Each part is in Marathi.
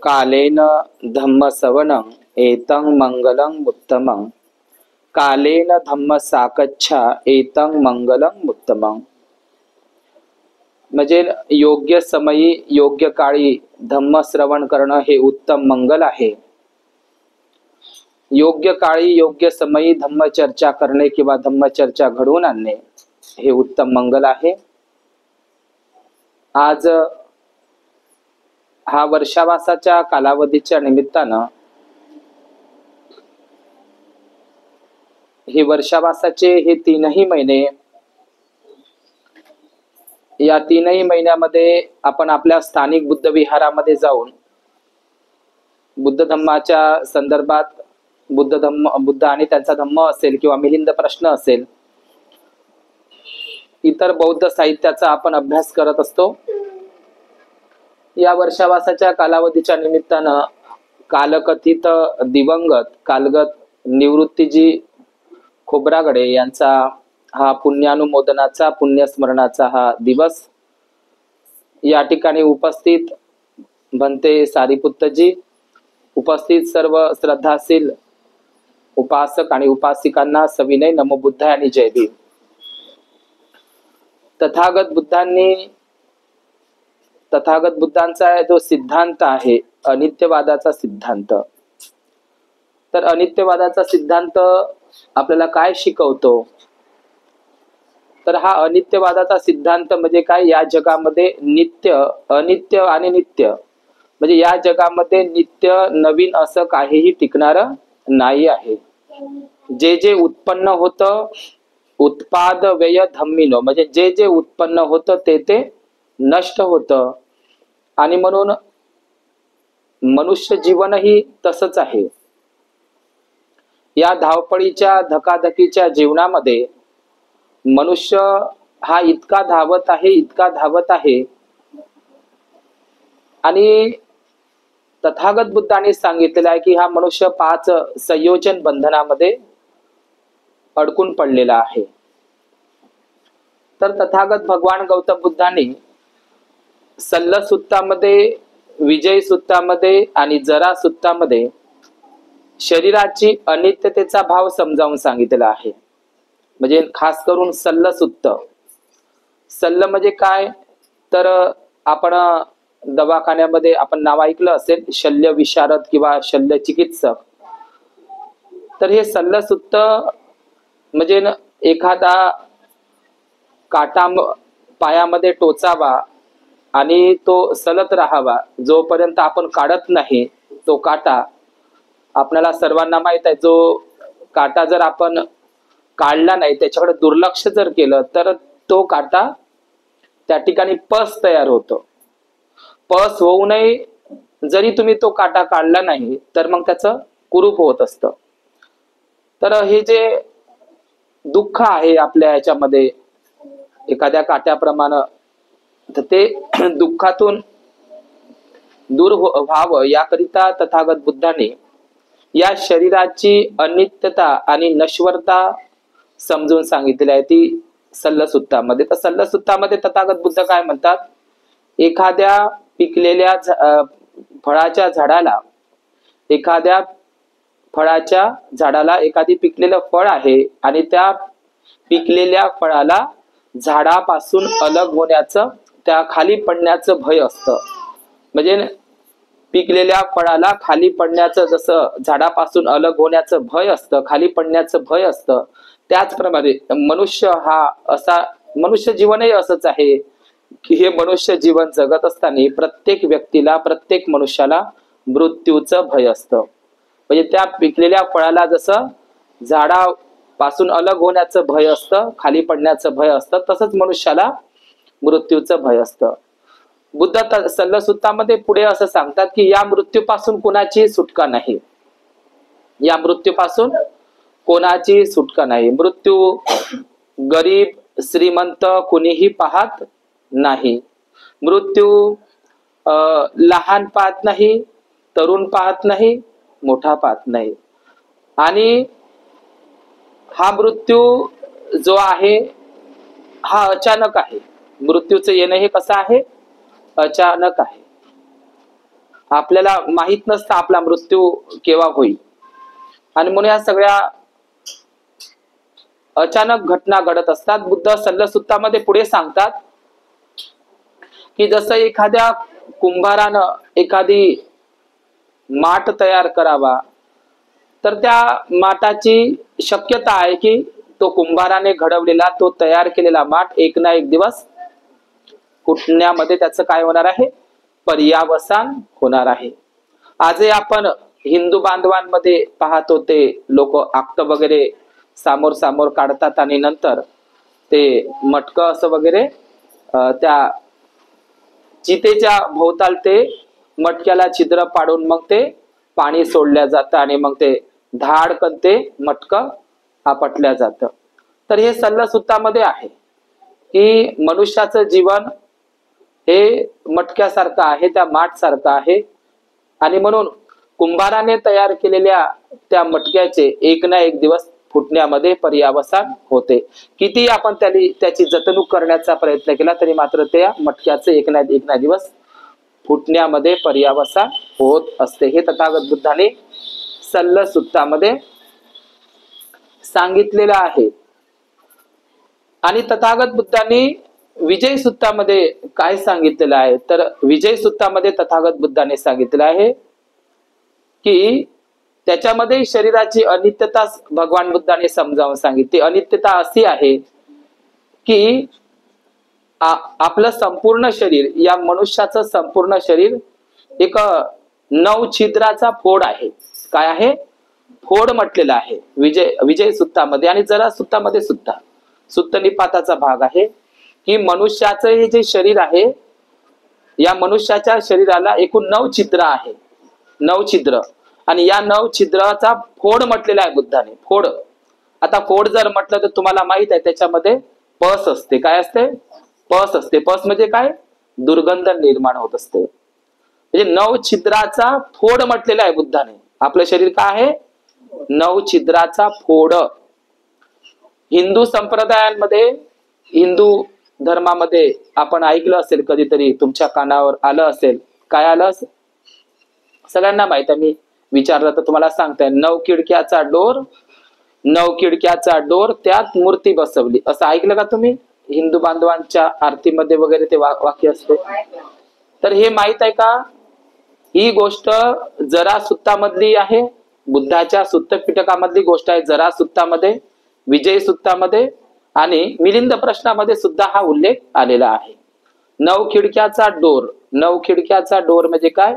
कालेन धम्म सवनं एतं मंगलं उत्तमं। कालेन धम्म साकच्छा एतं मंगलं उत्तमं। म्हणजे योग्य समयी योग्य काळी धम्म श्रवण करणं हे उत्तम मंगल आहे। योग्य काळी योग्य समयी धम्मचर्चा करणे किंवा धम्मचर्चा घडवून आणणे हे उत्तम मंगल आहे। आज हा वर्षावासाच्या कालावधीच्या निमित्तानं हे वर्षावासाचे हे तीनही महिने, या तीनही महिन्यामध्ये आपण आपल्या स्थानिक बुद्ध विहारामध्ये जाऊन बुद्ध धम्माच्या संदर्भात बुद्ध आणि त्यांचा धम्म असेल किंवा मिलिंद प्रश्न असेल, इतर बौद्ध साहित्याचा आपण अभ्यास करत असतो। या वर्षावासाच्या कालावधीच्या निमित्तानं कालकथित दिवंगत कालगत निवृत्तीजी खोब्रागडे यांचा हा पुण्यानुमोदनाचा पुण्यस्मरणाचा हा दिवस, या ठिकाणी उपस्थित भंते सारीपुत्तजी, उपस्थित सर्व श्रद्धाशील उपासक आणि उपासिकांना सविनय नमो बुद्धाय आणि जय भीम। तथागत बुद्धांचा जो सिद्धांत आहे अनित्यवादाचा सिद्धांत, तर अनित्यवादाचा सिद्धांत आपल्याला काय शिकवतो? तर हा अनित्यवादाचा सिद्धांत म्हणजे काय? या जगामध्ये नित्य, अनित्य आणि नित्य, म्हणजे या जगामध्ये नित्य नवीन असं काहीही टिकणार नाही आहे। जे जे उत्पन्न होतं उत्पाद व्यय धम्मिनो, म्हणजे जे जे उत्पन्न होतं ते ते नष्ट होतं। आणि म्हणून मनुष्य जीवनही तसंच आहे। या धावपळीच्या धकाधकीच्या जीवनामध्ये मनुष्य हा इतका धावत आहे आणि तथागत बुद्धांनी सांगितलेलं आहे की हा मनुष्य 5 संयोजन बंधनामध्ये अडकून पडलेला आहे। तर तथागत भगवान गौतम बुद्धांनी सल्ल सुत्तामध्ये, विजय सुत्तामध्ये आणि जरा सुत्तामध्ये शरीराची अनित्यतेचा भाव समजावून सांगितलेला आहे। म्हणजे खास करून सल्ल सुत्त, सल्ल म्हणजे काय? तर आपण दवाखान्यामध्ये आपण नाव ऐकलं असेल शल्य विशारद किंवा शल्य चिकित्सक। तर हे सल्ल सुत्त म्हणजे एखादा काटा पायामध्ये टोचावा आणि तो सलत राहावा, जोपर्यंत आपण काढत नाही तो काटा। आपल्याला सर्वांना माहित आहे, जो काटा जर आपण काढला नाही, त्याच्याकडे दुर्लक्ष जर केलं तर तो काटा त्या ठिकाणी पस तयार होतो। पस होऊ नये जरी तुम्ही तो काटा काढला नाही तर मग त्याचं कुरूप होत असतं। तर हे जे दुःख आहे आपल्या ह्याच्यामध्ये एखाद्या काट्याप्रमाणे, तर ते दुःखातून दूर व्हावं याकरिता तथागत बुद्धांनी या शरीराची अनित्यता आणि नश्वरता समजून सांगितलेली आहे ती सल्ल सुत्तामध्ये। तर सल्ल सुत्तामध्ये तथागत बुद्ध काय म्हणतात? एखाद्या पिकलेल्या फळाच्या झाडाला, एखादी पिकलेलं फळ आहे आणि त्या पिकलेल्या फळाला झाडापासून अलग होण्याचं, त्या खाली पडण्याचं भय असतं। म्हणजे पिकलेल्या फळाला खाली पडण्याचं, जसं झाडापासून अलग होण्याचं भय असतं, खाली पडण्याचं भय असतं, त्याचप्रमाणे मनुष्य जीवनही असंच आहे की हे मनुष्य जीवन जगत असताना प्रत्येक व्यक्तीला, प्रत्येक मनुष्याला मृत्यूचं भय असतं। म्हणजे त्या पिकलेल्या फळाला जसं झाडापासून अलग होण्याचं भय असतं, खाली पडण्याचं भय असतं, तसंच मनुष्याला मृत्यूचं भय असतं। बुद्ध सल्ल सुत्तामध्ये पुढे असं सांगतात की या मृत्यूपासून कोणाची सुटका नाही, या मृत्यूपासून कोणाची सुटका नाही। मृत्यू गरीब श्रीमंत कुणीही पाहत नाही, मृत्यू लहान पाहत नाही, तरुण पाहत नाही, मोठा पाहत नाही। आणि हा मृत्यू जो आहे हा अचानक आहे। मृत्यूचं येणं हे कसं आहे? अचानक आहे। आपल्याला माहित नसतं आपला मृत्यू केव्हा होईल, आणि म्हणून या सगळ्या अचानक घटना घडत असतात. बुद्ध सल्लसुत्तामध्ये पुढे सांगतात की जसं एखाद्या कुंभारानं एखादी माठ तयार करावा, तर त्या माठाची शक्यता आहे की तो कुंभाराने घडवलेला तो तयार केलेला माठ एक ना एक दिवस फुटण्यामध्ये त्याचं काय होणार आहे, पर्यावसान होणार आहे. आजही आपण हिंदू बांधवांमध्ये पाहतो ते लोक आक्त वगैरे समोर समोर काढतात आणि नंतर ते मटकं असं वगैरे त्या चितेच्या भोवताल ते मटक्याला छिद्र पाडून मग ते पाणी सोडल्या जातं आणि मग ते धाडकन ते मटकं आपटल्या जातं. तर हे सल्लसुत्तामध्ये आहे की मनुष्याचं जीवन हे मटक्यासारखं आहे, त्या माठ सारखं आहे, आणि म्हणून कुंभाराने तयार केलेल्या त्या मटक्याचे एक ना एक दिवस फुटण्यामध्ये पर्यावसान होते. किती आपण त्याची जतणूक करण्याचा प्रयत्न केला तरी मात्र त्या मटक्याचे एक ना दिवस फुटण्यामध्ये पर्यावसान होत असते. हे तथागत बुद्धाने सल्लसुत्तामध्ये सांगितलेलं आहे. आणि तथागत बुद्धांनी विजय सुत्तामध्ये काय सांगितलेलं आहे, तर विजय सुत्तामध्ये तथागत बुद्धाने सांगितलेलं आहे की त्याच्यामध्ये शरीराची अनित्यता भगवान बुद्धाने समजावून सांगितली. अनित्यता अशी आहे की आपलं संपूर्ण शरीर, या मनुष्याचं संपूर्ण शरीर एक 9 छिद्राचा फोड आहे. काय आहे, फोड म्हटलेला आहे विजय सुत्तामध्ये. आणि जरा सुत्तामध्ये सुद्धा सुत्त निपाताचा भाग आहे की मनुष्याचं हे जे शरीर आहे, या मनुष्याच्या शरीराला एकूण 9 छिद्र आहे, 9 छिद्र. आणि या 9 छिद्राचा फोड म्हटलेला आहे बुद्धाने. फोड, आता फोड जर म्हटलं तर तुम्हाला माहित आहे त्याच्यामध्ये पस असते. काय असते, पस असते. पस म्हणजे काय, दुर्गंध निर्माण होत असते. म्हणजे 9 छिद्राचा फोड म्हटलेला आहे बुद्धाने. आपलं शरीर काय आहे, 9 छिद्राचा फोड. हिंदू संप्रदायांमध्ये, हिंदू धर्मामध्ये आपण ऐकलं असेल, कधीतरी तुमच्या कानावर आलं असेल. काय आलं असेल, सगळ्यांना माहित आहे, मी विचारलं तर तुम्हाला सांगताय. 9 खिडक्याचा डोर, 9 खिडक्याचा डोर, त्यात मूर्ती बसवली, असं ऐकलं का तुम्ही? हिंदू बांधवांच्या आरतीमध्ये वगैरे ते वाक्य असते. तर हे माहित आहे का, ही गोष्ट जरा सुत्तामधली आहे, बुद्धाच्या सुत्त पिटकामधली गोष्ट आहे. जरा सुत्तामध्ये, विजय सुत्तामध्ये आणि मिलिंद प्रश्नामध्ये सुद्धा हा उल्लेख आलेला आहे. 9 खिडक्याचा डोर. 9 खिडक्याचा डोर म्हणजे काय,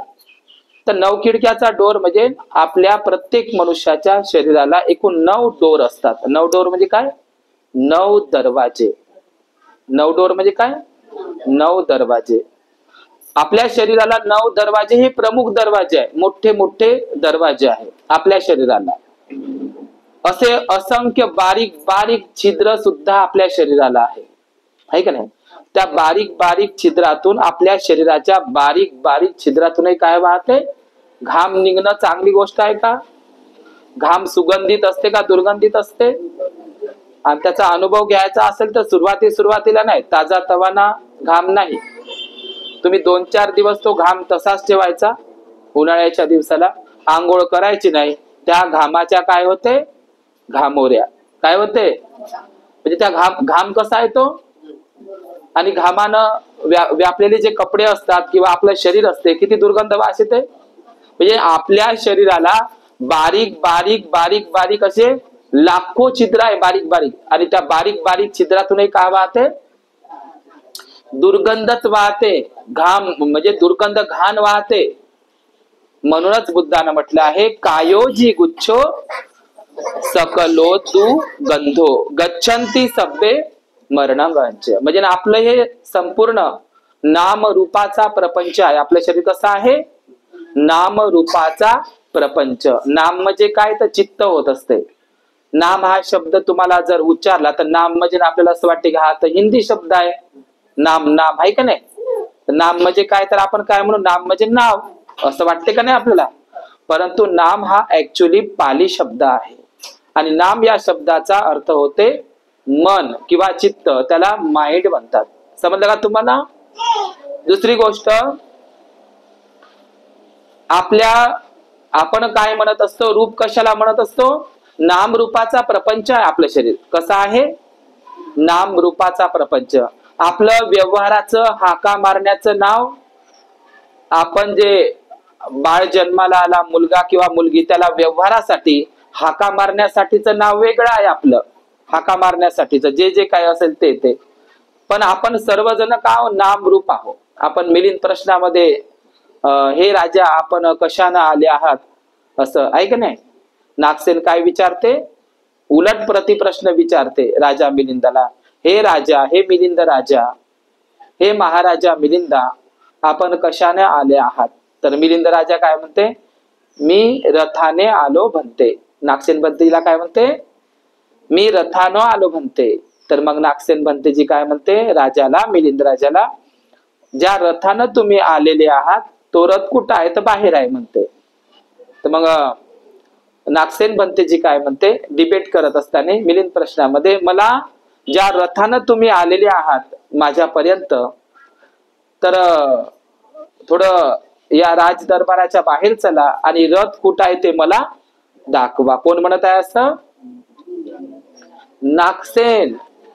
तर 9 खिडक्याचा डोर म्हणजे आपल्या प्रत्येक मनुष्याच्या शरीराला एकूण 9 डोर असतात. 9 डोर म्हणजे काय, 9 दरवाजे. 9 डोर म्हणजे काय, 9 दरवाजे. आपल्या शरीराला 9 दरवाजे, हे प्रमुख दरवाजे आहे, मोठे मोठे दरवाजे आहेत आपल्या शरीराला. असे असंख्य बारीक बारीक छिद्र सुद्धा आपल्या शरीराला आहे का नाही? त्या बारीक बारीक छिद्रातून, आपल्या शरीराच्या बारीक बारीक छिद्रातूनही काय वाहते, घाम निघणं चांगली गोष्ट आहे का? घाम सुगंधित असते का दुर्गंधित असते? आणि त्याचा अनुभव घ्यायचा असेल तर सुरुवातीला नाही, ताजा तवाना घाम नाही. तुम्ही 2-4 दिवस तो घाम तसाच ठेवायचा. उन्हाळ्याच्या दिवसाला आंघोळ करायची नाही. त्या घामाच्या काय होते, घामोऱ्या काय होते, म्हणजे त्या घाम कसा येतो, आणि घामानं व्यापलेले जे कपडे असतात किंवा आपलं शरीर असते, किती दुर्गंध वास येते. म्हणजे आपल्या शरीराला बारीक बारीक बारीक बारीक असे लाखो छिद्र आहे, बारीक बारीक. आणि त्या बारीक बारीक छिद्रातूनही काय वाहते, दुर्गंधच वाहते. घाम म्हणजे दुर्गंध, घाण वाहते. म्हणूनच बुद्धानं म्हटलं आहे, कायोजी गुच्छो सकलो तू गंधो गच्छन्ति सब्बे मरणगंच. म्हणजे आपलं हे संपूर्ण नाम रूपाचा प्रपंच आहे. आपलं शरीर कसं आहे, नाम रूपाचा प्रपंच. नाम म्हणजे काय, तर चित्त होत असते. नाम हा शब्द तुम्हाला जर उच्चारला तर नाम म्हणजे आपल्याला असं वाटते की हा तर हिंदी शब्द आहे. नाम, नाम आहे का नाही? नाम म्हणजे काय, तर आपण काय म्हणू, नाम म्हणजे नाव, असं वाटते का नाही आपल्याला? परंतु नाम हा ऍक्च्युली पाली शब्द आहे. आणि नाम या शब्दाचा अर्थ होते मन किंवा चित्त, त्याला माइंड म्हणतात. समजलं का तुम्हाला? दुसरी गोष्ट, आपल्या आपण काय म्हणत असतो, रूप कशाला म्हणत असतो? नाम रूपाचा प्रपंच आहे आपलं शरीर. कसं आहे? नाम रूपाचा प्रपंच. आपलं व्यवहाराचं, हाका मारण्याचं नाव, आपण जे बाळ जन्माला आला, मुलगा किंवा मुलगी, त्याला व्यवहारासाठी हाका मारण्यासाठीचं नाव वेगळं आहे आपलं. हाका मारण्यासाठीचं जे जे काय असेल ते. पण आपण सर्वजण का नाम रूप आहोत. आपण मिलिंद प्रश्नामध्ये हे राजा आपण कशानं आले आहात असं आहे का नाही? नागसेन काय विचारते? उलट प्रतिप्रश्न विचारते राजा मिलिंदाला. हे राजा, हे मिलिंद राजा, हे महाराजा मिलिंदा, आपण कशाने आले आहात? तर मिलिंद राजा काय म्हणते? मी रथाने आलो म्हणते. नागसेन बनतेजीला काय म्हणते? मी रथानं आलो म्हणते. तर मग नागसेन बनतेजी काय म्हणते राजाला, मिलिंद राजाला, ज्या रथानं तुम्ही आलेले आहात तो रथ कुठं आहे? तर बाहेर आहे म्हणते. तर मग नागसेन बनतेजी काय म्हणते, डिबेट करत असताना मिलिंद प्रश्नामध्ये, मला ज्या रथानं तुम्ही आलेले आहात माझ्यापर्यंत, तर थोडं या राज दरबाराच्या बाहेर चला आणि रथ कुठं आहे ते मला दाखवा. कोण म्हणत आहे असं? नागसेन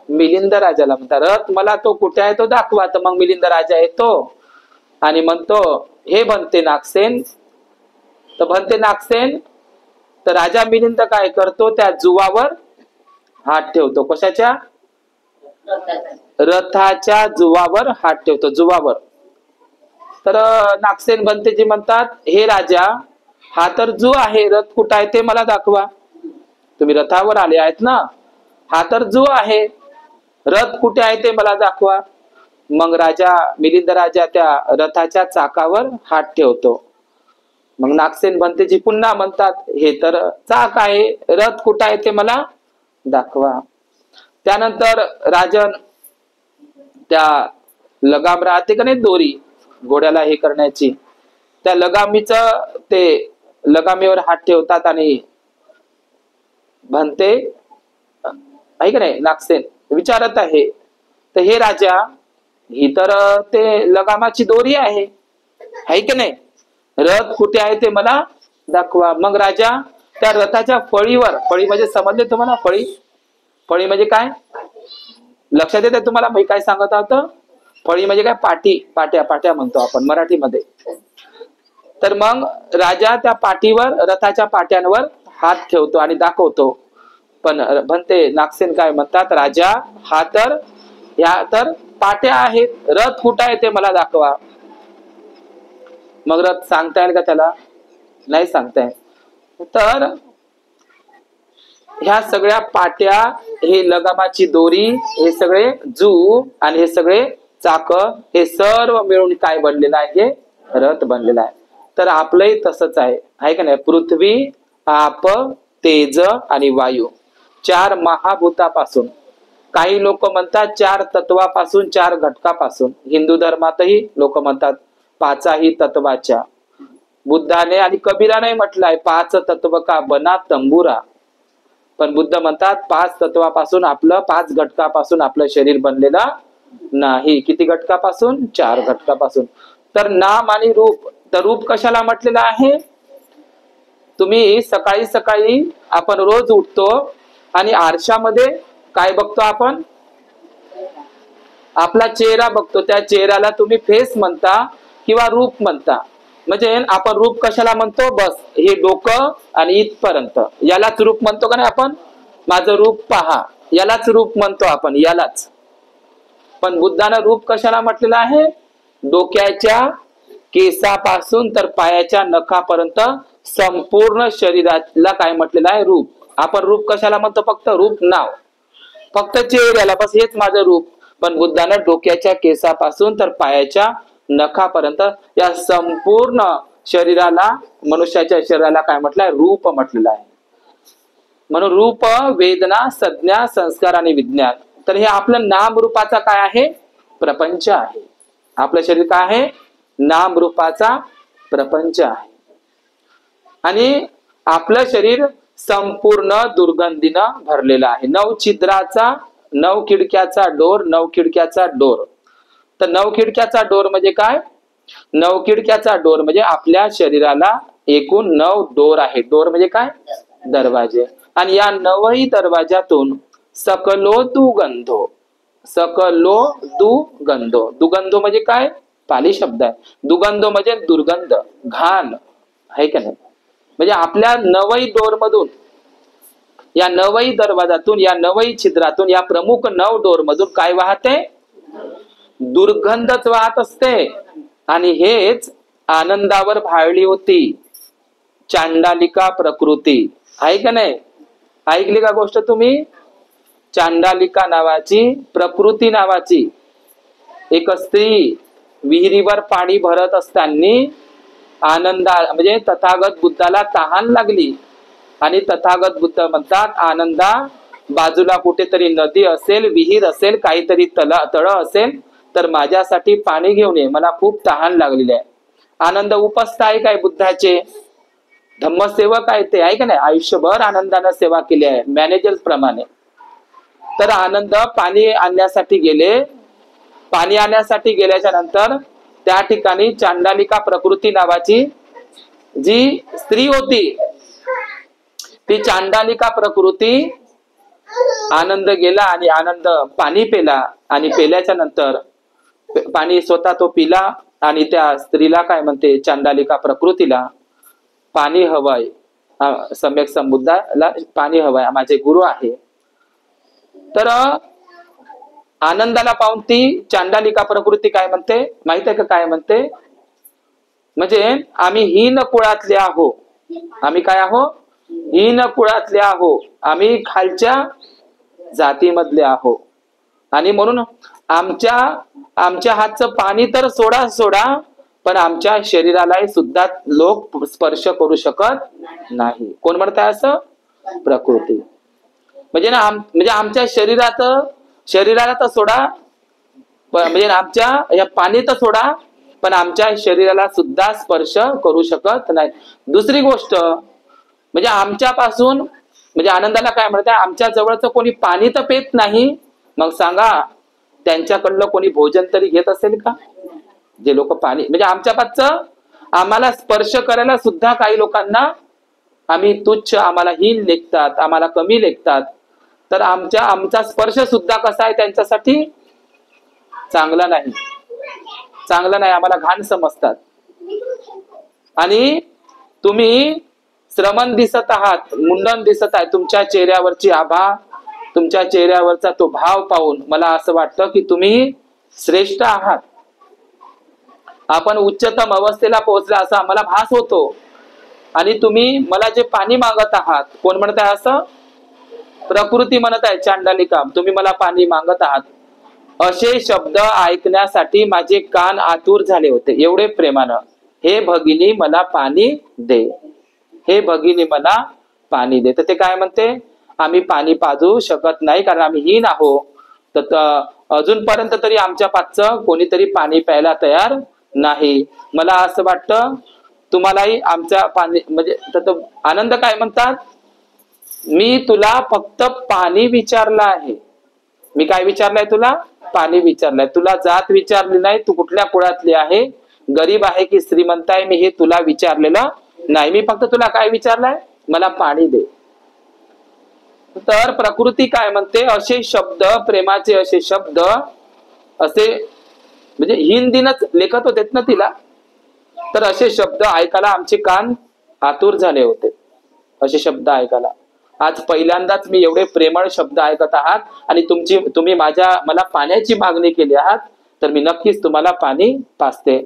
मिलिंद राजाला म्हणता, रथ मला तो कुठे आहे तो दाखवा. तर मग मिलिंद राजा येतो आणि म्हणतो, हे बनते नागसेन. तर बनते नागसेन, तर राजा मिलिंद काय करतो, त्या जुवावर हात ठेवतो. कशाच्या? रथाच्या जुवावर हात ठेवतो, जुवावर. तर नागसेन बनतेजी म्हणतात, हे राजा, हा तर जू आहे, रथ कुठं आहे ते मला दाखवा. तुम्ही रथावर आले आहेत ना, हा तर जू आहे, रथ कुठे आहे ते मला दाखवा. मग राजा मिलिंद राजा त्या रथाच्या चाकावर हात ठेवतो. मग नागसेन बनतेजी पुन्हा म्हणतात, हे तर चाक आहे, रथ कुठं आहे ते मला दाखवा. त्यानंतर राजन त्या लगाम राहते का नाही, दोरी घोड्याला हे करण्याची, त्या लगामीचं ते लगामीवर हात ठेवतात आणि म्हणते, आहे का नाही, नागसेन विचारत आहे, तर हे राजा, ही तर ते लगामाची दोरी आहे की नाही, रथ कुठे आहे ते मला दाखवा. मग राजा त्या रथाच्या फळीवर, फळी म्हणजे समजले तुम्हाला? फळी म्हणजे काय लक्षात येते तुम्हाला? मी काय सांगत आहोत? फळी म्हणजे काय? पाट्या म्हणतो आपण मराठीमध्ये. तर मग राजा त्या पाठीवर, रथाच्या पाट्यांवर हात ठेवतो आणि दाखवतो. पण म्हणते नागसेन काय म्हणतात, राजा, ह्या तर पाट्या आहेत, रथ कुठं आहे ते मला दाखवा. मग रथ सांगता येईल का त्याला? नाही सांगता येईल. तर ह्या सगळ्या पाट्या, हे लगामाची दोरी, हे सगळे जू आणि हे सगळे चाक, हे सर्व मिळून काय बनलेलं आहे? हे रथ बनलेला आहे. तर आपलंही तसंच आहे का नाही? पृथ्वी, आप, तेज आणि वायू, 4 महाभूतापासून, काही लोक म्हणतात 4 तत्वापासून, 4 घटकापासून. हिंदू धर्मातही लोक म्हणतात 5ही तत्वाच्या. बुद्धाने आणि कबीराने म्हटलंय 5 तत्व का बना तंबुरा. पण बुद्ध म्हणतात 5 तत्वापासून, आपलं 5 घटकापासून आपलं शरीर बनलेलं नाही. किती घटकापासून? 4 घटकापासून. तर नाम आणि रूप, तर रूप कशाला म्हटलेलं आहे? तुम्ही सकाळी सकाळी आपण रोज उठतो आणि आरशामध्ये काय बघतो आपण? आपला चेहरा बघतो. त्या चेहऱ्याला तुम्ही फेस म्हणता किंवा रूप म्हणता. म्हणजे आपण रूप कशाला म्हणतो? बस हे डोकं आणि इथपर्यंत, यालाच रूप म्हणतो का नाही आपण? माझं रूप पहा, यालाच रूप म्हणतो आपण, यालाच. पण बुद्धानं रूप कशाला म्हटलेलं आहे? डोक्याच्या केसापासून तर पायाच्या नखापर्यंत संपूर्ण शरीराला काय म्हटलेलं आहे? रूप. आपण रूप कशाला म्हणतो? फक्त रूप नाव, फक्त चेहऱ्याला, बस हेच माझं रूप. पण बुद्धानं डोक्याच्या केसापासून तर पायाच्या नखापर्यंत या संपूर्ण शरीराला, मनुष्याच्या शरीराला काय म्हटलंय? रूप म्हटलेलं आहे. म्हणून रूप, वेदना, संज्ञा, संस्कार आणि विज्ञान. तर हे आपलं नाम रूपाचा काय आहे? प्रपंच आहे. आपलं शरीर काय आहे? नाम रूपाचा प्रपंच आहे. आणि आपलं शरीर संपूर्ण दुर्गंधीनं भरलेलं आहे. 9 छिद्राचा, 9 खिडक्याचा डोर, 9 खिडक्याचा डोर. तर 9 खिडक्याचा डोर म्हणजे काय? नवखिडक्याचा डोर म्हणजे आपल्या शरीराला एकूण 9 डोर आहे. डोर म्हणजे काय? दरवाजे. आणि या 9ही दरवाजातून सकलो दुगंधो, सकलो दुगंधो, दुगंधो म्हणजे काय? पाली शब्द आहे. दुगंधो म्हणजे दुर्गंध, घाण आहे का नाही? म्हणजे आपल्या 9ही डोर मधून, या 9ही दरवाजातून, या 9ही छिद्रातून, या प्रमुख 9 डोर मधून काय वाहते? दुर्गंधच वाहत असते. आणि हेच आनंदावर भाळली होती चांडालिका प्रकृती, आहे का नाही? ऐकली का गोष्ट तुम्ही? चांडालिका नावाची, प्रकृती नावाची एक स्त्री विहिरीवर पाणी भरत असताना आनंदा म्हणजे तथागत बुद्धाला तहान लागली आणि तथागत बुद्ध म्हणतात, आनंदा, बाजूला कुठेतरी नदी असेल, विहीर असेल, काहीतरी तळ असेल तर माझ्यासाठी पाणी घेऊन ये, मला खूप तहान लागलेली आहे. आनंद उपस्थ आहे काय बुद्धाचे? धम्मसेवक आहे ते, आहे का नाही? आयुष्यभर आनंदाने सेवा केली आहे मॅनेजर प्रमाणे. तर आनंद पाणी आणण्यासाठी गेले. पाणी आणण्यासाठी गेल्याच्या नंतर त्या ठिकाणी चांडालिका प्रकृती नावाची जी स्त्री होती, ती चांडालिका प्रकृती, आनंद गेला आणि आनंद पाणी पेला आणि पेल्याच्या नंतर पाणी स्वतः तो पिला आणि त्या स्त्रीला काय म्हणते, चांडालिका प्रकृतीला, पाणी हवंय, सम्यक संबुद्धाला पाणी हवंय, माझे गुरु आहे. तर आनंदाला पाहून ती चांडालिका प्रकृती काय म्हणते माहित आहे का? काय म्हणते म्हणजे, आम्ही हीन कुळातले आहो. आम्ही काय आहो? हीन कुळातले आहो, आम्ही खालच्या जातीमधले आहो. आणि म्हणून आमच्या हातचं पाणी तर सोडा, पण आमच्या शरीरालाही सुद्धा लोक स्पर्श करू शकत नाही. कोण म्हणताय असं? प्रकृती. म्हणजे ना, म्हणजे आमच्या शरीराला तर सोडा, म्हणजे आमच्या या पाणी तर सोडा, पण आमच्या शरीराला सुद्धा स्पर्श करू शकत नाही. दुसरी गोष्ट म्हणजे आमच्यापासून, म्हणजे आनंदाला काय म्हणतात, आमच्या जवळचं कोणी पाणी तर पेत नाही, मग सांगा त्यांच्याकडलं कोणी भोजन तरी घेत असेल का? जे लोक पाणी, म्हणजे आमच्या पासचं आम्हाला स्पर्श करायला सुद्धा काही लोकांना आम्ही तुच्छ, आम्हाला हीन लेखतात, आम्हाला कमी लेखतात. तर आमचा स्पर्श सुद्धा कसा आहे त्यांच्यासाठी? चांगला नाही, चांगला नाही, आम्हाला घाण समजतात. आणि तुम्ही श्रमण दिसत आहात, मुंडन दिसत आहे, तुमच्या चेहऱ्यावरची आभा, तुमच्या चेहऱ्यावरचा तो भाव पाहून मला असं वाटतं की तुम्ही श्रेष्ठ आहात, आपण उच्चतम अवस्थेला पोहोचला असा आम्हाला भास होतो. आणि तुम्ही मला जे पाणी मागत आहात, कोण म्हणत आहे असं? प्रकृती म्हणत आहे, चांडालिका, तुम्ही मला पाणी मागत आहात. असे शब्द ऐकण्यासाठी माझे कान आतुर झाले होते, एवढे प्रेमानं, हे भगिनी मला पाणी दे, हे भगिनी मला पाणी दे. तर ते काय म्हणते, आम्ही पाणी पाजू शकत नाही कारण आम्ही हीन आहो. तर अजूनपर्यंत तरी आमच्या पाचचं कोणीतरी पाणी प्यायला तयार नाही. मला असं वाटतं तुम्हालाही आमच्या पाणी, म्हणजे आनंद काय म्हणतात, मी तुला फक्त पाणी विचारलं आहे. मी काय विचारलंय तुला? पाणी विचारलंय. तुला जात विचारली नाही, तू कुठल्या कुळातली आहे, गरीब आहे की श्रीमंत आहे, मी हे तुला विचारलेलं नाही. मी फक्त तुला काय विचारलंय, मला पाणी दे. तर प्रकृती काय म्हणते, असे शब्द, प्रेमाचे असे शब्द, असे म्हणजे हिंदीनच लेखत होते ना तिला, तर असे शब्द ऐकायला आमचे कान आतुर झाले होते, असे शब्द ऐकायला. आज पहिल्यांदाच मी एवढे प्रेमळ शब्द ऐकत आहात आणि तुम्ही मला पाण्याची मागणी केली आहात, तर मी नक्कीच तुम्हाला पाणी पाजते.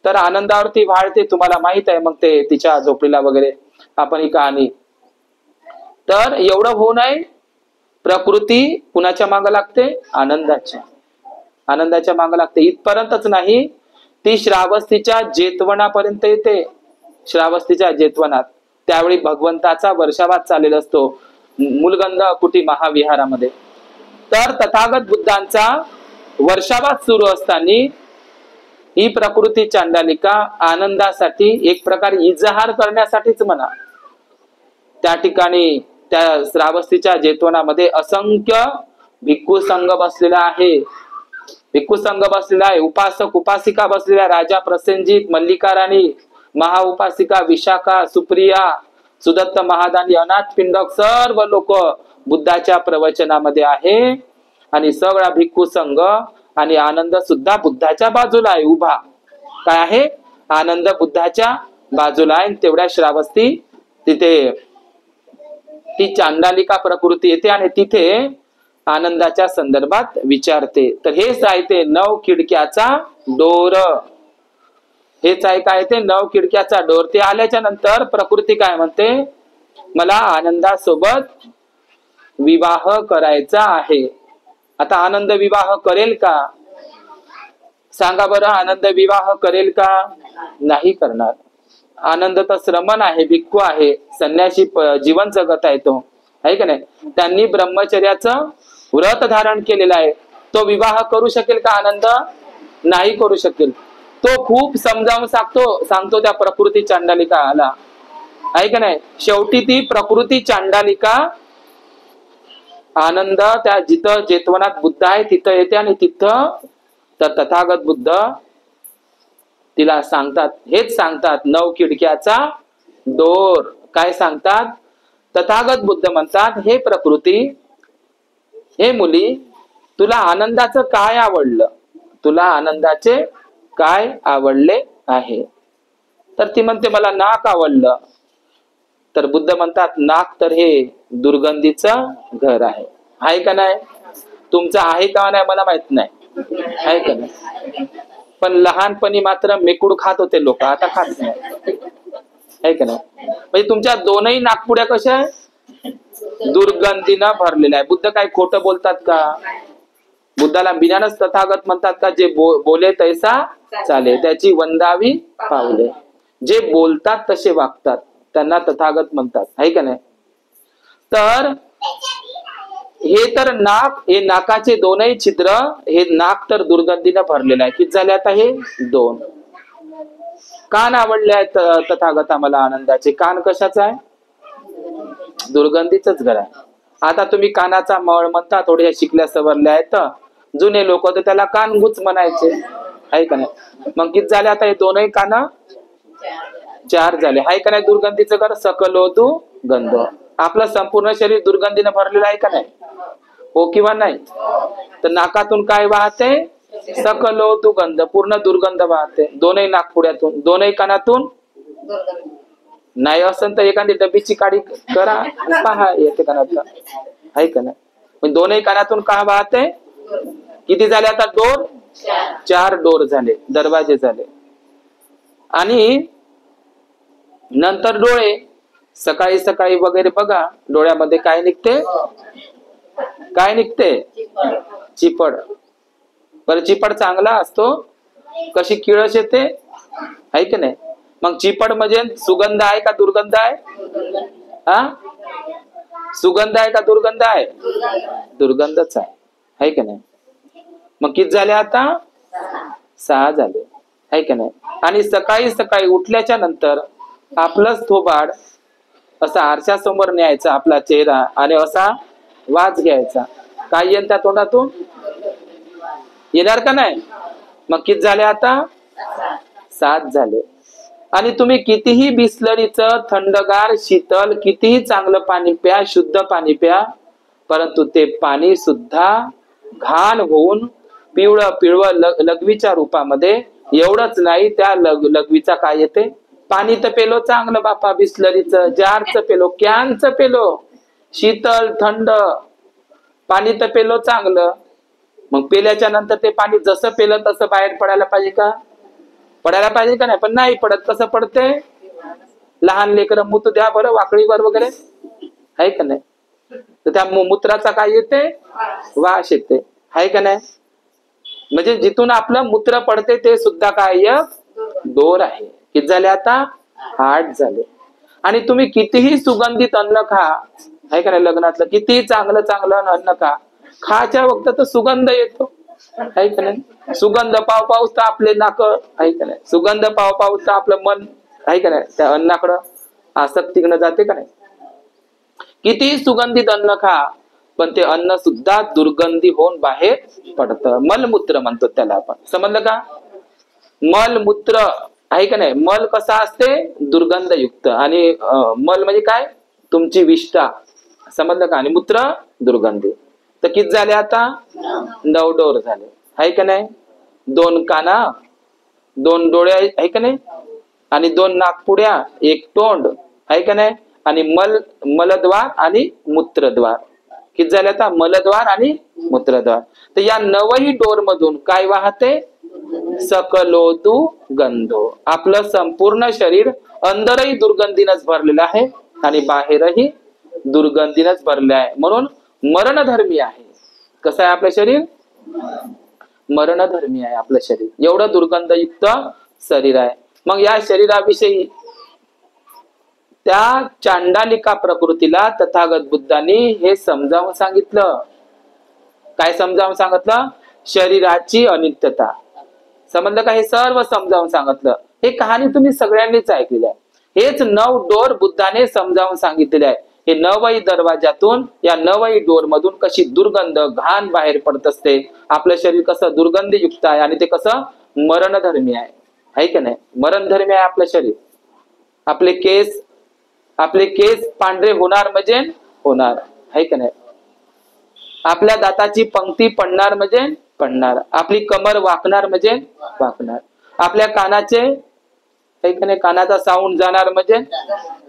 तर आनंदावरती वाढते, तुम्हाला माहित आहे. मग ते तिच्या झोपडीला वगैरे आपण ही कहाणी. तर एवढं होऊ नये, प्रकृती कुणाच्या मागं लागते? आनंदाच्या मागं लागते. इथपर्यंतच नाही, ती श्रावस्तीच्या जेतवनापर्यंत येते. श्रावस्तीच्या जेतवनात त्यावेळी भगवंताचा वर्षावाद चाललेला असतो मूलगंध कुटी महाविहारामध्ये. तर तथागत बुद्धांचा वर्षावाद सुरू असताना ही प्रकृती चांडालिका आनंदासाठी, एक प्रकारे इजहार करण्यासाठीच म्हणा, त्या ठिकाणी त्या श्रावस्तीच्या जेतवनामध्ये असंख्य भिक्खू संघ बसलेला आहे. भिक्खू संघ बसलेला आहे, उपासक उपासिका बसलेल्या, राजा प्रसेनजित, मल्लिका राणी, महाउपासिका विशाखा, सुप्रिया, सुदत्त महादानी, अनाथ पिंडक सर्व लोक बुद्धाच्या प्रवचनामध्ये आहे. आणि सगळा भिक्खू संघ आणि आनंद सुद्धा बुद्धाच्या बाजूला आहे उभा. काय आहे? आनंद बुद्धाच्या बाजूला आहे. तेवढ्या श्रावस्ती तिथे ती चांडालिका प्रकृती येते आणि तिथे आनंदाच्या संदर्भात विचारते. तर हेच आहे ते 9 खिडक्याचा डोर. हेच आहे काय ते 9 खिडक्याचा डोर. ते आल्याच्या नंतर प्रकृती काय म्हणते? मला आनंदासोबत विवाह करायचा आहे. आता आनंद विवाह करेल का? सांगा बरं, आनंद विवाह करेल का? नाही करणार. आनंद तर श्रमण आहे, भिक्खू आहे, संन्यासी जीवन जगत आहे तो, आहे का नाही? त्यांनी ब्रह्मचर्याचं व्रत धारण केलेलं आहे. तो विवाह करू शकेल का आनंद? नाही करू शकेल. तो खूप समजावून सांगतो त्या प्रकृती चांडालिकाला, आहे का नाही? शेवटी ती प्रकृती चांडालिका आनंद त्या जिथं जेतवनात बुद्ध आहे तिथं येते आणि तिथं तर तथागत बुद्ध तिला सांगतात, हेच सांगतात 9 खिडक्याचा डोर. काय सांगतात? तथागत बुद्ध म्हणतात, हे प्रकृती, हे मुली, तुला आनंदाचं काय आवडलं? तुला आनंदाचे काय आवडले आहे? तर ती म्हणते मला नाक आवडलं. तर बुद्ध म्हणतात, नाक तर हे दुर्गंधीचं घर आहे का नाही? तुमचं आहे का नाही मला माहित नाही, आहे का नाही? पण लहानपणी मात्र मेकुड खात होते लोक, आता खात नाही, आहे का नाही? म्हणजे तुमच्या दोनही नागपुड्या कशा आहे? दुर्गंधीनं भरलेल्या आहे. बुद्ध काय खोटं बोलतात का? बुद्धाला बिनानच तथागत म्हणतात का? जे बोले तैसा चाले, त्याची वंदावी पावले. जे बोलतात तसे वागतात त्यांना तथागत म्हणतात, आहे का नाही? तर हे तर नाक, हे नाकाचे दोनही छिद्र, हे नाक तर दुर्गंधीनं भरलेलं आहे. किती झाले आता? हे 2. कान आवडले आहेत तथागता मला आनंदाचे. कान कशाचा आहे? दुर्गंधीचंच घर आहे. आता तुम्ही कानाचा मळ म्हणता, थोड्या शिकल्या सवरल्या आहेत. जुने लोक तर त्याला कानगुच म्हणायचे, आहे का नाही? मग किती झाले आता? हे दोनही कान 4 झाले, आहे का नाही? दुर्गंधीचं घर सकलो दुर्गंध. आपलं संपूर्ण शरीर दुर्गंधीनं भरलेलं आहे का नाही? हो किंवा नाही? तर नाकातून काय वाहते? सकलो दुर्गंध, पूर्ण दुर्गंध वाहते. दोनही नाकपुड्यातून, दोनही कानातून. नाही असेल तर एखादी डब्बीची काढी करा, पहा येते कानात, आहे का नाही? पण दोनही कानातून का वाहते? किती झाले आता? डोर 4 डोर झाले, दरवाजे झाले. आणि नंतर डोळे. सकाळी सकाळी वगैरे बघा डोळ्यामध्ये काय निघते? काय निघते? चिपड. बरं, चिपड चांगला असतो, कशी किळस येते, आहे की नाही? मग चिपड म्हणजे सुगंध आहे का दुर्गंध आहे? हा, सुगंध आहे का दुर्गंध आहे? दुर्गंधच आहे का नाही? मग किती झाले आता? 6 झाले, आहे का नाही? आणि सकाळी सकाळी उठल्याच्या नंतर आपलंच थोबाड असा आरशासमोर न्यायचा, आपला चेहरा, आणि असा वास घ्यायचा. काय येईल त्या तोंडातून? येणार का नाही? मग किती झाले आता? 7 झाले. आणि तुम्ही कितीही बिस्लरीचं थंडगार शीतल कितीही चांगलं पाणी प्या, शुद्ध पाणी प्या, परंतु ते पाणी सुद्धा घाण होऊन पिवळं लघवीच्या रूपामध्ये. एवढंच नाही, त्या लघवीचा काय येते? पाणी तर पेलो चांगलं बापा, बिस्लरीचं, जारचं पेलो, कॅनचं पेलो, शीतल थंड पाणी तर पेलो चांगलं. मग पेल्याच्या नंतर ते पाणी जसं पेलं तसं बाहेर पडायला पाहिजे का? पडायला पाहिजे का नाही? पण नाही पडत. कसं पडते? लहान लेकरं मूत द्या बरं वाकळीवर वगैरे, आहे का नाही? तर त्या मूत्राचा काय येते? वास येते, आहे का नाही? म्हणजे जिथून आपलं मूत्र पडते ते सुद्धा काय? एक डोर आहे. किती झाले आता? 8 झाले. आणि तुम्ही कितीही सुगंधित अन्न खा, आहे का नाही? लग्नातलं कितीही चांगलं चांगलं अन्न खा, खाच्या वक्त सुगंध येतो, आहे का नाही? सुगंध पाव पाऊस तर आपले नाक, आहे का नाही? सुगंध पाव पाऊस तर आपलं मन, आहे का नाही? त्या अन्नाकडं आसक्तीकडे जाते का नाही? कितीही सुगंधित अन्न खा, पण ते अन्न सुद्धा दुर्गंधी होऊन बाहेर पडतं. मलमूत्र म्हणतो त्याला आपण. समजलं का? मलमूत्र आहे का नाही? मल कसा असते? दुर्गंधयुक्त. आणि मल म्हणजे काय? तुमची विष्ठा. समजलं का? आणि मूत्र दुर्गंधी. तर किती झाले आता? 9 डोर झाले, आहे का नाही? 2 काना, 2 डोळे, आहे का नाही? आणि 2 नाकपुड्या, 1 तोंड, आहे का नाही? आणि मलद्वार आणि मूत्रद्वार. किती झाले आता? मलद्वार आणि मूत्रद्वार. तर या 9ही डोर मधून काय वाहते? सकलोदू गंधो. आपलं संपूर्ण शरीर अंदरही दुर्गंधीनच भरलेलं आहे आणि बाहेरही दुर्गंधीनच भरले आहे. म्हणून मरणधर्मी आहे. कसं आहे आपलं शरीर? मरणधर्मी आहे आपलं शरीर. एवढं दुर्गंधयुक्त शरीर आहे. मग या शरीराविषयी त्या चांडालिका प्रकृतीला तथागत बुद्धांनी हे समजावून सांगितलं. काय समजावून सांगितलं? शरीराची अनित्यता. समजलं का? हे सर्व समजावून सांगितलं. हे कहाणी तुम्ही सगळ्यांनीच ऐकलेली आहे. हेच 9 डोर बुद्धाने समजावून सांगितलेले आहे. हे 9ही दरवाजातून, या 9ही डोर मधून कशी दुर्गंध, घाण बाहेर पडत असते. आपलं शरीर कसं दुर्गंधयुक्त आहे आणि ते कसं मरणधर्मी आहे का नाही? मरणधर्मी आहे आपलं शरीर. आपले केस पांढरे होणार म्हणजे होणार, आहे का नाही? आपल्या दाताची पंक्ती पडणार म्हणजे पडणार. आपली कमर वाकणार म्हणजे वाकणार. आपल्या कानाचे, आहे का नाही, कानाचा साऊंड जाणार म्हणजे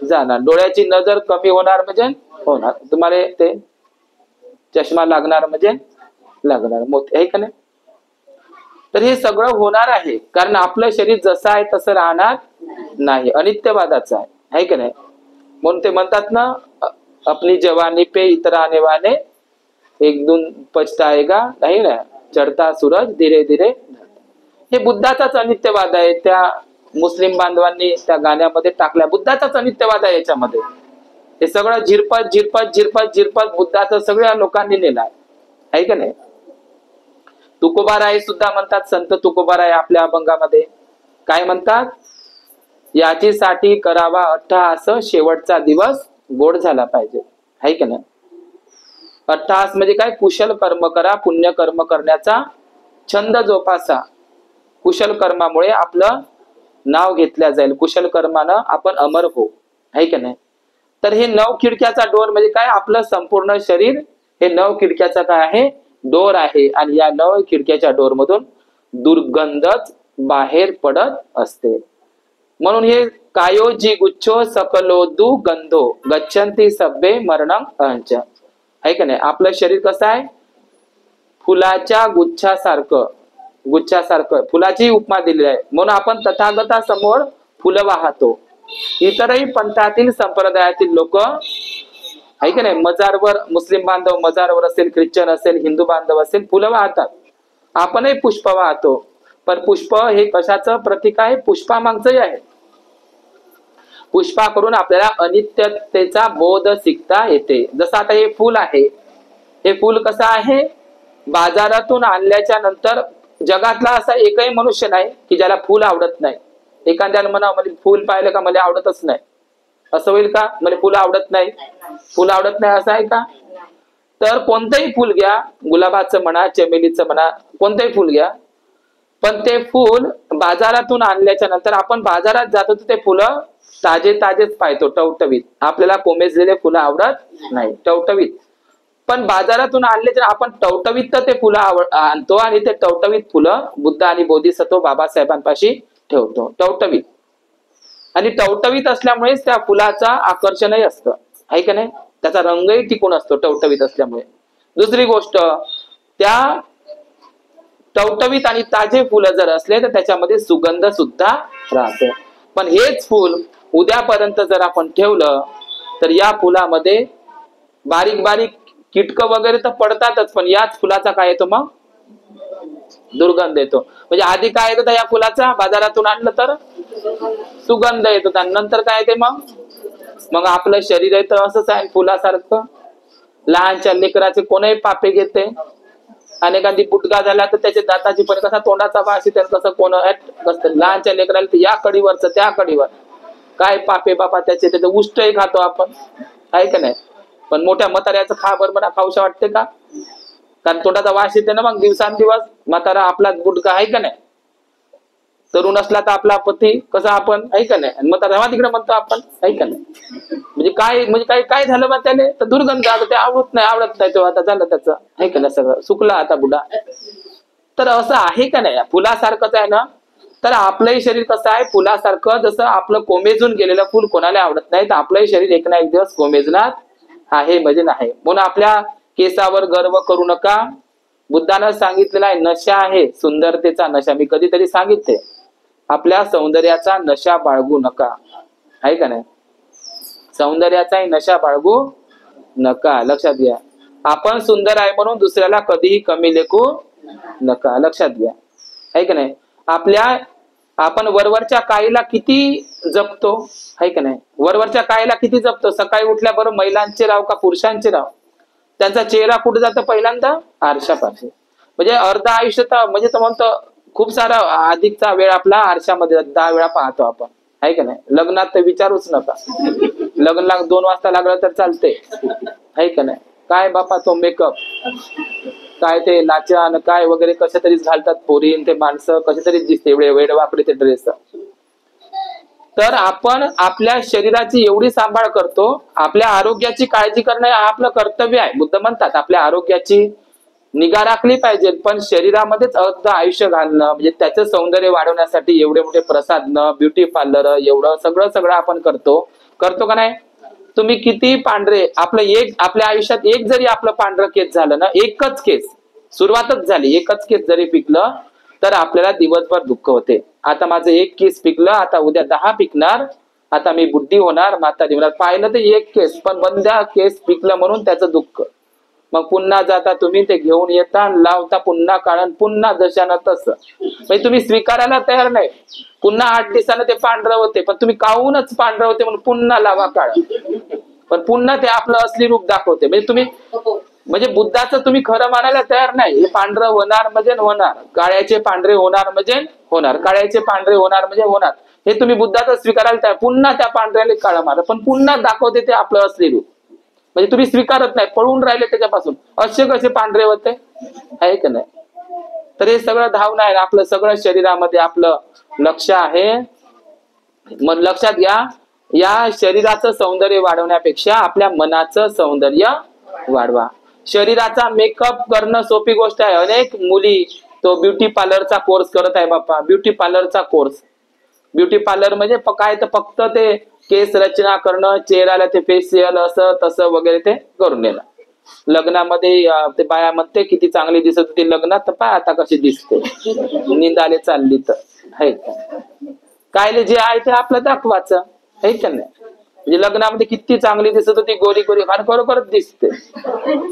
जाणार. डोळ्याची नजर कमी होणार म्हणजे होणार. तुम्हाला ते चष्मा लागणार म्हणजे लागणार, मोठे, आहे का नाही? तर हे सगळं होणार आहे. कारण आपलं शरीर जसं आहे तसं राहणार नाही, अनित्यवादाचं आहे का नाही? म्हणून ते म्हणतात ना, अपनी जवानी पे इतर आने वाले एक दिन पछताएगा नाही ना, चढता सूरज धीरे धीरे. हे बुद्धाचाच अनित्यवाद आहे. त्या मुस्लिम बांधवांनी त्या गाण्यामध्ये टाकल्या. बुद्धाचाच अनित्यवाद आहे याच्यामध्ये. हे सगळं झिरपत बुद्धाचं सगळ्या लोकांनी नेलं आहे का नाही? तुकोबाराय सुद्धा म्हणतात, संत तुकोबाराय आपल्या अभंगामध्ये काय म्हणतात? याची साठी करावा अट्टहास, शेवटचा दिवस गोड झाला पाहिजे, आहे का नाही? अट्टहास म्हणजे काय? कुशल कर्म करा, पुण्य कर्म करण्याचा छंद जोपासा. कुशल कर्मामुळे आपलं नाव घेतल्या जाईल. कुशल कर्मानं आपण अमर हो, आहे का नाही? तर हे 9 खिडक्याचा डोर म्हणजे काय? आपलं संपूर्ण शरीर हे 9 खिडक्याचा काय आहे? डोर आहे. आणि या 9 खिडक्याच्या डोर मधून दुर्गंधच बाहेर पडत असते. म्हणून हे कायोजी गुच्छो सकलोदू गंधो गच्छन्ति सब्बे मरणं अहंच, आहे का नाही? आपलं शरीर कसं आहे? फुलाच्या गुच्छासारखं फुलाची उपमा दिलेली आहे. म्हणून आपण तथागतासमोर फुलं वाहतो. इतरही पंथातील संप्रदायातील लोक, आहे का नाही, मजारवर, मुस्लिम बांधव मजारवर असेल, ख्रिश्चन असेल, हिंदू बांधव असेल, फुलं वाहतात. आपणही पुष्प वाहतो. पण पुष्प हे कशाचं प्रतीक आहे? पुष्पामागचंही आहे. पुष्पाकडून आपल्याला अनित्यतेचा बोध शिकता येते. जसं आता हे फूल आहे. हे फूल कसं आहे? बाजारातून आणल्याच्या नंतर जगातला असा एकही मनुष्य नाही की ज्याला फूल आवडत नाही. एखाद्याला म्हणा, मला फूल पाहिलं का मला आवडतच नाही, असं होईल का? मला फुलं आवडत नाही, फुल आवडत नाही असं आहे का? तर कोणतंही फुल घ्या, गुलाबाचं म्हणा, चमेलीचं म्हणा, कोणतंही फुल घ्या, पण ते फुल बाजारातून आणल्याच्या नंतर आपण बाजारात जातो तर ते फुलं ताजेच पाहतो, टवटवीत. आपल्याला कोमेजलेले फुलं आवडत नाही, टवटवीत. पण बाजारातून आणले तर आपण टवटवीत तर ते फुलं आणतो आणि ते टवटवीत फुलं बुद्ध आणि बोधिसत्व बाबासाहेबांपाशी ठेवतो, टवटवीत. आणि टवटवीत असल्यामुळेच त्या फुलाचा आकर्षणही असतं, आहे का नाही? त्याचा रंगही टिकून असतो टवटवीत असल्यामुळे. दुसरी गोष्ट, त्या टवटवीत आणि ताजे फुलं जर असले तर त्याच्यामध्ये सुगंध सुद्धा राहतो. पण हेच फुल उद्यापर्यंत जर आपण ठेवलं तर या फुलामध्ये बारीक कीटकं वगैरे तर पडतातच, पण याच फुलाचा काय येतो? मग दुर्गंध येतो. म्हणजे आधी काय येतो या फुलाचा? बाजारातून आणलं तर सुगंध येतो, त्यानंतर काय येते? मग आपलं शरीर आहे तर असंच आहे, फुलासारखं. लहानच्या लेकराचे कोणीही पापे घेते, आणि एखादी बुटका झाला तर त्याच्या दाताची पण कसा तोंडाचा वास येते, कसं कोण लहानच्या लेकराला या कडीवरचं त्या कडीवर काय पापे बापा त्याचे उष्टही खातो आपण, आहे का नाही? पण मोठ्या म्हाताऱ्याचं खा बरोबर खाऊशा वाटते का? कारण तोंडाचा वास येते ना मग दिवसांदिवस. म्हातारा आपला गुटखा आहे का नाही? तरुण असला तर आपला पती कसा आपण आहे का नाही, आणि म्हातारा तिकडे म्हणतो आपण आहे का नाही. म्हणजे काय काय झालं बा त्याने, तर दुर्गंध आता ते आवडत नाही तो, आता झालं त्याचं आहे का नाही, सगळं सुकला आता बुडा. तर असं आहे का नाही, फुलासारखंच आहे ना. तर आपलंही शरीर कसं आहे, फुलासारखं. जसं आपलं कोमेजून गेलेलं फुल कोणाला आवडत नाही, तर आपलंही शरीर एक ना एक दिवस कोमेजणार आहे म्हणजे नाही. म्हणून आपल्या केसावर गर्व करू नका. बुद्धानं सांगितलेला आहे नशा आहे सुंदरतेचा नशा. मी कधीतरी सांगितले, आपल्या सौंदर्याचा नशा बाळगू नका, आहे का नाही. सौंदर्याचाही नशा बाळगू नका. लक्षात घ्या, आपण सुंदर आहे म्हणून दुसऱ्याला कधीही कमी लेखू नका. लक्षात घ्या, आहे का नाही. आपण वरवरच्या काळीला किती जपतो, आहे का नाही. वरवरच्या काळीला किती जपतो. सकाळी उठल्याबरोबर महिलांचे राव का पुरुषांचे राव, त्यांचा चेहरा कुठे जातो पहिल्यांदा, आरशापाशी. म्हणजे अर्ध आयुष्य तर म्हणजे तर म्हणतो खूप सारा अधिकचा वेळ आपला आरशामध्ये 10 वेळा पाहतो आपण, आहे का नाही. लग्नात तर विचारूच नका. लग्नाला 2 वाजता लागलं तर चालते, आहे का नाही. काय बापा तो मेकअप, काय ते नाचन काय वगैरे कशा तरीच घालतात पोरी, ते माणसं कशा तरीच दिसते, एवढे वेळ वापरे ते ड्रेस. तर आपण आपल्या शरीराची एवढी सांभाळ करतो, आपल्या आरोग्याची काळजी करणं हा आपलं कर्तव्य आहे. बुद्ध म्हणतात आपल्या आरोग्याची निगा राखली पाहिजे, पण शरीरामध्येच अर्ध आयुष्य घालणं म्हणजे त्याचं सौंदर्य वाढवण्यासाठी एवढे मोठे प्रसाधनं, ब्युटी पार्लर, एवढं सगळं आपण करतो का नाही. तुम्ही किती पांढरे, आपल्या आयुष्यात एक जरी आपलं पांढरं केस झालं ना, एकच केस सुरुवातच झाली, एकच केस जरी पिकलं तर आपल्याला दिवसभर दुःख होते. आता माझं एक केस पिकलं, आता उद्या 10 पिकणार, आता मी बुद्धी होणार, म्हातारी होणार. पाहिलं तर एक केस, पण बंद्या केस पिकलं म्हणून त्याचं दुःख. मग पुन्हा जाता तुम्ही ते घेऊन येता, लावता पुन्हा काढून, पुन्हा जशानं तसं. म्हणजे तुम्ही स्वीकारायला तयार नाही. पुन्हा 8 दिवसानं ते पांढरं होते, पण तुम्ही काहूनच पांढरं होते म्हणून पुन्हा लावा काढ, पण पुन्हा ते आपलं असली रूप दाखवते. म्हणजे बुद्धाचं तुम्ही खरं मानायला तयार नाही. हे पांढरं होणार म्हणजे होणार, काळ्याचे पांढरे होणार म्हणजे होणार, काळ्याचे पांढरे होणार म्हणजे होणार. हे तुम्ही बुद्धाचं स्वीकारायला तयार, पुन्हा त्या पांढऱ्याला काळा मारा, पण पुन्हा दाखवते ते आपलं असली रूप. म्हणजे तुम्ही स्वीकारत नाही, पळून राहिले त्याच्यापासून. असे कसे पांढरे होते, आहे का नाही. तर हे सगळं धावणं आहे. आपलं सगळं शरीरामध्ये आपलं लक्ष आहे. मग लक्षात घ्या, या शरीराचं सौंदर्य वाढवण्यापेक्षा आपल्या मनाचं सौंदर्य वाढवा. शरीराचा मेकअप करणं सोपी गोष्ट आहे. अनेक मुली तो ब्युटी पार्लरचा कोर्स करत आहे बाप्पा. ब्युटी पार्लरचा कोर्स, ब्युटी पार्लर म्हणजे काय तर फक्त ते केस रचना करणं, चेहऱ्याला ते फेशियल असं तसं वगैरे ते करून येणं. लग्नामध्ये ते बाया म्हणते किती चांगली दिसत होती लग्नात, तर पाय आता कशी दिसते, निंदाले चालली तर, आहे काय जे आहे ते आपलं दाखवायचं, आहे का नाही. म्हणजे लग्नामध्ये किती चांगली दिसत होती, गोरी गोरी, फार खरोखरच दिसते.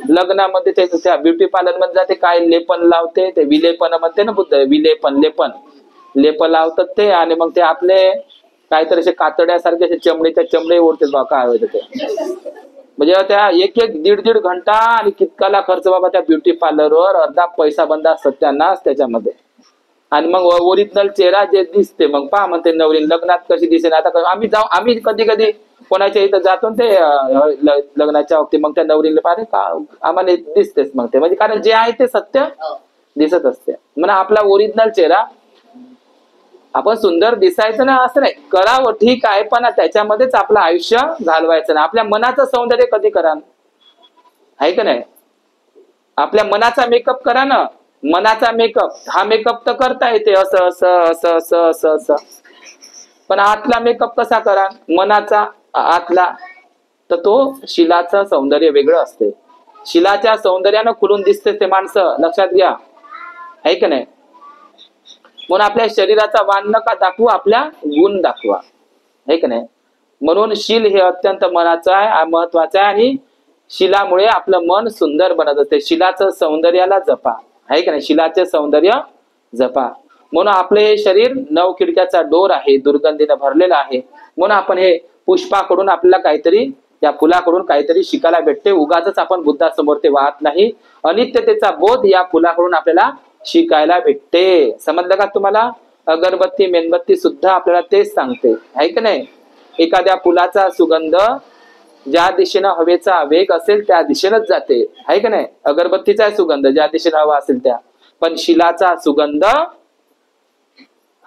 लग्नामध्ये ते त्या ब्युटी पार्लर मध्ये जाते, काय लेपन लावते, ते विलेपन म्हणते ना बुद्ध, विलेपन लेप लावतात ते, आणि मग ते आपले काहीतरी असे कातड्यासारखे असे चमडीच्या चमडे ओढते बा, काय होतं ते. म्हणजे त्या एक दीड घंटा, आणि कितकाला खर्च बाबा त्या ब्युटी पार्लरवर, अर्धा पैसा बंदा सत्यानाश त्याच्यामध्ये. आणि मग ओरिजिनल चेहरा जे दिसते, मग पहा म्हणते नवरी लग्नात कशी दिसेल. आता आम्ही कधी कोणाच्या इथं जातो ते लग्नाच्या वक्ती, मग त्या नवरीला पाहते का आम्हाला दिसतेच मग ते, म्हणजे कारण जे आहे ते सत्य दिसत असते. म्हणा आपला ओरिजिनल चेहरा, आपण सुंदर दिसायचं ना असं नाही, करावं ठीक आहे, पण त्याच्यामध्येच आपलं आयुष्य घालवायचं ना. आपल्या मनाचं सौंदर्य कधी करा, आहे का नाही. आपल्या मनाचा मेकअप करा ना. मनाचा मेकअप, हा मेकअप तर करता येते असं असं असं असं असं असं, पण आतला मेकअप कसा करा, मनाचा आतला, तर तो शिलाचं सौंदर्य वेगळं असते. शिलाच्या सौंदर्यानं खुलून दिसते ते माणसं, लक्षात घ्या, आहे का नाही. म्हणून आपल्या शरीराचा वाण नका दाखवू, आपल्या गुण दाखवा, आहे का नाही. म्हणून शील हे अत्यंत महत्वाचं आहे, आणि शिलामुळे आपलं मन सुंदर बनत असते. शिलाचं सौंदर्याला जपा, आहे का नाही, शिलाचे सौंदर्य जपा. म्हणून आपलं हे शरीर 9 खिडक्याचा डोर आहे, दुर्गंधीनं भरलेलं आहे. म्हणून आपण हे पुष्पाकडून आपल्याला काहीतरी, या फुलाकडून काहीतरी शिकायला भेटते. उगाच आपण बुद्धासमोर ते वाहत नाही. अनित्यतेचा बोध या फुलाकडून आपल्याला शिकायला भेटते. समजलं का तुम्हाला. अगरबत्ती मेणबत्ती सुद्धा आपल्याला तेच सांगते, आहे का नाही. एखाद्या फुलाचा सुगंध ज्या दिशेनं हवेचा वेग असेल त्या दिशेनंच जाते, आहे का नाही? अगरबत्तीचा सुगंध ज्या दिशेनं हवा असेल त्या, पण शिलाचा सुगंध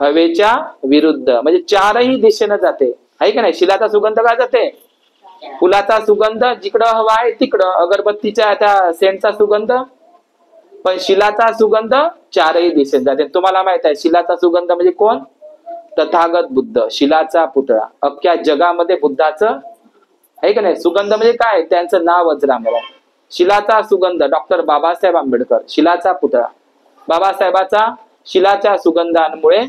हवेच्या विरुद्ध, म्हणजे चारही दिशेनं जाते, आहे का नाही? शिलाचा सुगंध काय जाते? फुलाचा सुगंध जिकडं हवा आहे तिकडं, अगरबत्तीच्या त्या सेंटचा सुगंध, पण शिलाचा सुगंध चारही दिशेत जाते. तुम्हाला माहित आहे शिलाचा सुगंध म्हणजे कोण? तथागत बुद्ध, शिलाचा पुतळा. अख्ख्या जगामध्ये बुद्धाचं, आहे का नाही, सुगंध म्हणजे काय? त्यांचं नाव अजरामर आहे. शिलाचा सुगंध डॉक्टर बाबासाहेब आंबेडकर, शिलाचा पुतळा. बाबासाहेबाचा शिलाच्या सुगंधांमुळे,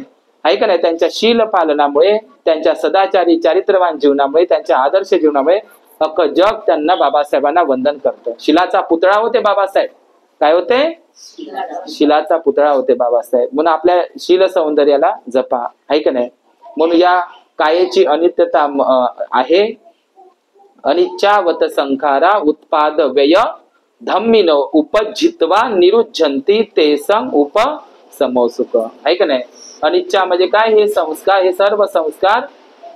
आहे का नाही, त्यांच्या शील पालनामुळे, त्यांच्या सदाचारी चारित्र्यवान जीवनामुळे, त्यांच्या आदर्श जीवनामुळे अख्खं जग त्यांना, बाबासाहेबांना वंदन करतं. शिलाचा पुतळा होते बाबासाहेब. काय होते? शिलाचा पुतळा होते बाबासाहेब. म्हणून आपल्या शील सौंदर्याला जपा, आहे का नाही? म्हणून या कायेची अनित्यता आहे. अनिच्छावत संखारा उत्पाद व्यय धम्मिन उपजित्वा निरुज्जंती ते सं उप समोसुक, आहे का नाही? अनिच्छा म्हणजे काय? हे संस्कार, हे सर्व संस्कार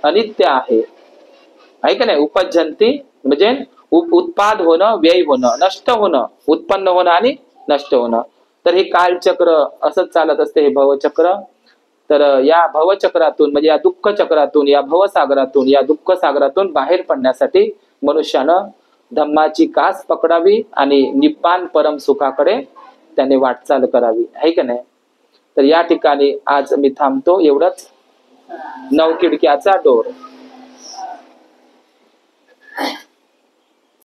अनित्य आहे का नाही? उपजंती म्हणजे उत्पाद होणं, व्यय होणं, नष्ट होणं, उत्पन्न होणं आणि नष्ट होणं. तर हे कालचक्र असंच चालत असते, हे भवचक्र. तर या भवचक्रातून म्हणजे या दुःख चक्रातून, या भवसागरातून, या दुःख सागरातून बाहेर पडण्यासाठी मनुष्यानं धम्माची कास पकडावी आणि निब्बान परम सुखाकडे त्याने वाटचाल करावी, आहे का नाही? तर या ठिकाणी आज मी थांबतो. एवढंच. नवखिडक्याचा डोर.